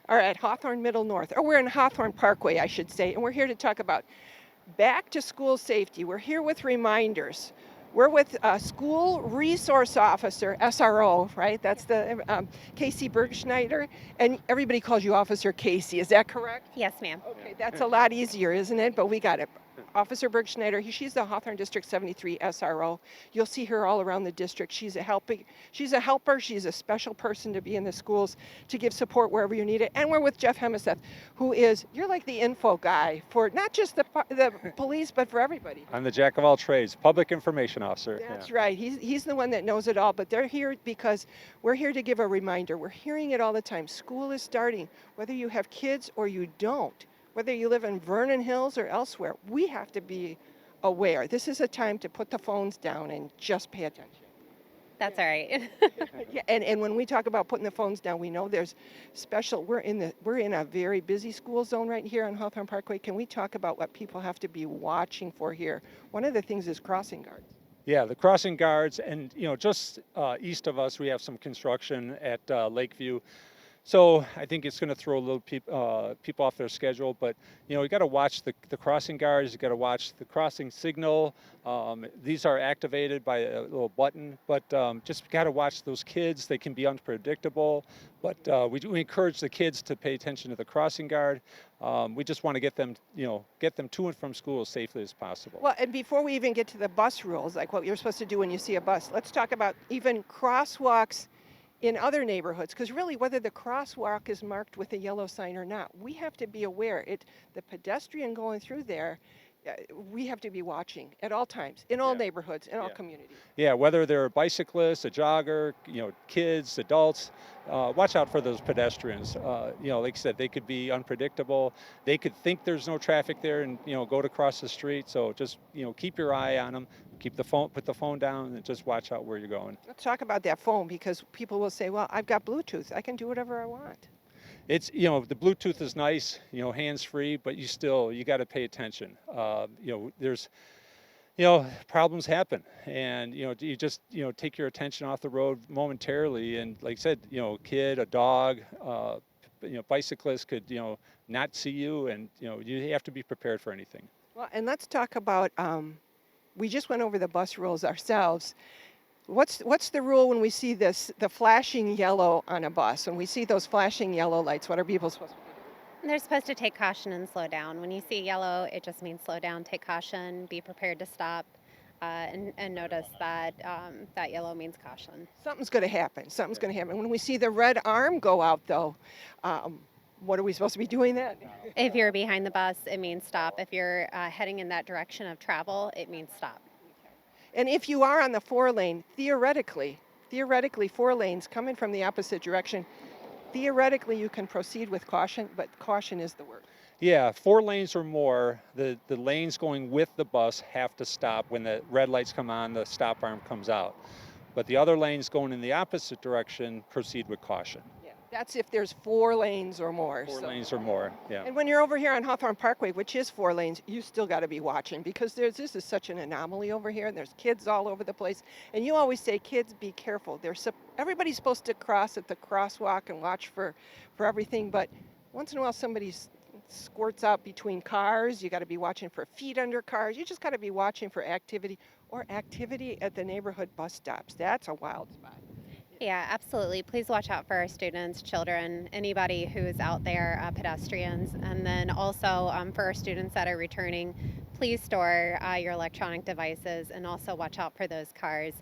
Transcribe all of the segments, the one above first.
are at Hawthorne Middle North, or we're in Hawthorne Parkway, I should say, and we're here to talk about back to school safety. We're here with reminders. We're with School Resource Officer, SRO, right? That's the Casey Bergschneider, and everybody calls you Officer Casey. Is that correct? Yes, ma'am. Okay, that's a lot easier, isn't it? But we got it. Officer Bergschneider, she's the Hawthorne District 73 SRO. You'll see her all around the district. She's a helper. She's a special person to be in the schools to give support wherever you need it. And we're with Jeff Hemiseth, who is, you're like the info guy for not just the police, but for everybody. I'm the jack of all trades, public information officer. That's right. He's the one that knows it all, but they're here because we're here to give a reminder. We're hearing it all the time. School is starting, whether you have kids or you don't. Whether you live in Vernon Hills or elsewhere, we have to be aware. This is a time to put the phones down and just pay attention. That's all right. Yeah, and when we talk about putting the phones down, we know there's special. We're in a very busy school zone right here on Hawthorne Parkway. Can we talk about what people have to be watching for here? One of the things is crossing guards. Yeah, the crossing guards, and just east of us, we have some construction at Lakeview. So I think it's going to throw a little people off their schedule, but you got to watch the crossing guards. You got to watch the crossing signal. These are activated by a little button, but just got to watch those kids. They can be unpredictable, but we encourage the kids to pay attention to the crossing guard. We just want to get them to and from school as safely as possible. Well, and before we even get to the bus rules, like what you're supposed to do when you see a bus, let's talk about even crosswalks in other neighborhoods, because really whether the crosswalk is marked with a yellow sign or not, we have to be aware. The pedestrian going through there, we have to be watching at all times, in all neighborhoods, in all communities. Yeah, whether they're a bicyclist, a jogger, kids, adults, watch out for those pedestrians. Like I said, they could be unpredictable. They could think there's no traffic there and go to cross the street. So just keep your eye on them. Put the phone down, and just watch out where you're going. Let's talk about that phone, because people will say, well, I've got Bluetooth. I can do whatever I want. It's, the Bluetooth is nice, hands-free, but you got to pay attention. There's, problems happen, and, you just, take your attention off the road momentarily. And like I said, kid, a dog, bicyclist could, not see you, and, you have to be prepared for anything. Well, and let's talk about, we just went over the bus rules ourselves. What's the rule when we see the flashing yellow on a bus? When we see those flashing yellow lights, what are people supposed to do? They're supposed to take caution and slow down. When you see yellow, it just means slow down, take caution, be prepared to stop, and notice that that yellow means caution. Something's going to happen. Something's going to happen. When we see the red arm go out, though, what are we supposed to be doing then? If you're behind the bus, it means stop. If you're heading in that direction of travel, it means stop. And if you are on the 4-lane, theoretically 4 lanes coming from the opposite direction, theoretically you can proceed with caution, but caution is the word. Yeah, 4 lanes or more, the lanes going with the bus have to stop. When the red lights come on, the stop arm comes out. But the other lanes going in the opposite direction proceed with caution. Yeah, that's if there's 4 lanes or more. 4 lanes or more, yeah. And when you're over here on Hawthorne Parkway, which is 4 lanes, you still got to be watching, because this is such an anomaly over here, and there's kids all over the place. And you always say, kids, be careful. Everybody's supposed to cross at the crosswalk and watch for everything, but once in a while somebody squirts out between cars. You got to be watching for feet under cars. You just got to be watching for activity at the neighborhood bus stops. That's a wild spot. Yeah, absolutely. Please watch out for our students, children, anybody who's out there, pedestrians. And then also for our students that are returning, please store your electronic devices, and also watch out for those cars.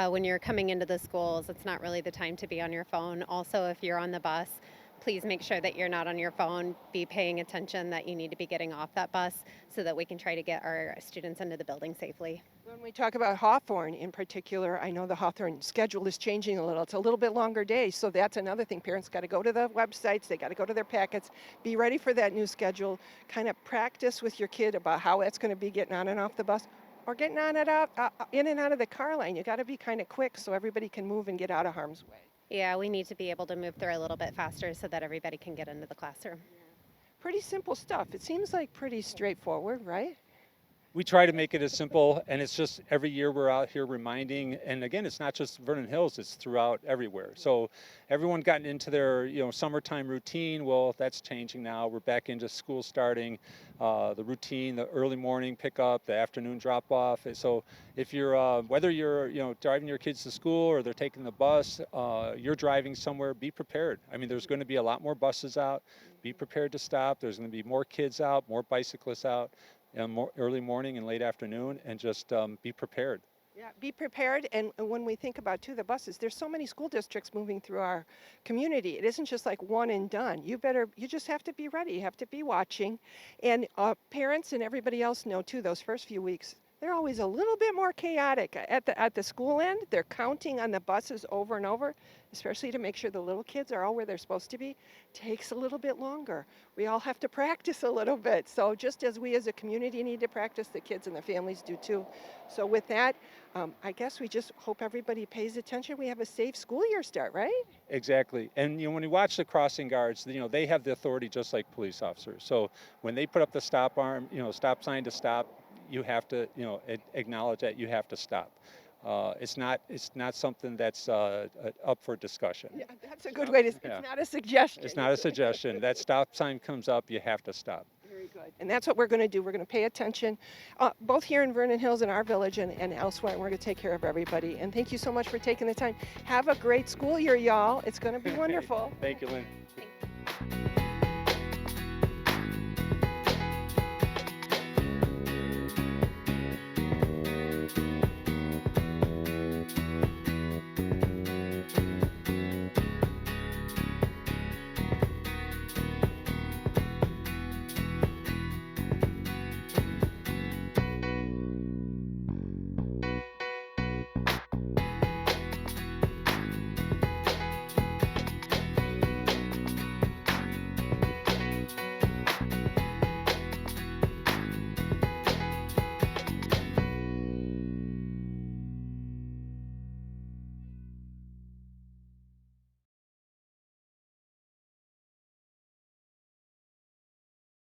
When you're coming into the schools, it's not really the time to be on your phone. Also, if you're on the bus, please make sure that you're not on your phone. Be paying attention that you need to be getting off that bus so that we can try to get our students into the building safely. When we talk about Hawthorne in particular, I know the Hawthorne schedule is changing a little. It's a little bit longer day, so that's another thing. Parents got to go to the websites, they got to go to their packets, be ready for that new schedule, kind of practice with your kid about how it's going to be getting on and off the bus, or getting on and out, in and out of the car line. You got to be kind of quick so everybody can move and get out of harm's way. Yeah, we need to be able to move through a little bit faster so that everybody can get into the classroom. Pretty simple stuff. It seems like pretty straightforward, right? We try to make it as simple, and it's just every year we're out here reminding. And again, it's not just Vernon Hills; it's throughout everywhere. So everyone gotten into their summertime routine. Well, that's changing now. We're back into school starting, the routine, the early morning pickup, the afternoon drop off. So if you're whether you're driving your kids to school or they're taking the bus, you're driving somewhere, be prepared. I mean, there's going to be a lot more buses out. Be prepared to stop. There's going to be more kids out, more bicyclists out, more early morning and late afternoon, and just be prepared. Yeah, be prepared. And when we think about too the buses, there's so many school districts moving through our community. It isn't just like one and done. You just have to be ready. You have to be watching, and parents and everybody else know too. Those first few weeks, they're always a little bit more chaotic at the school end. They're counting on the buses over and over, especially to make sure the little kids are all where they're supposed to be. Takes a little bit longer. We all have to practice a little bit. So just as we as a community need to practice, the kids and the families do too. So with that, I guess we just hope everybody pays attention. We have a safe school year start, right? Exactly. And when you watch the crossing guards, they have the authority just like police officers. So when they put up the stop arm, stop sign to stop, you have to acknowledge that you have to stop. It's not something that's up for discussion. Yeah, that's a good way to. Yeah. It's not a suggestion. It's not a suggestion. That stop sign comes up, you have to stop. Very good. And that's what we're going to do. We're going to pay attention, both here in Vernon Hills in our village and elsewhere. And we're going to take care of everybody. And thank you so much for taking the time. Have a great school year, y'all. It's going to be wonderful. Thank you, Lynn. Thanks.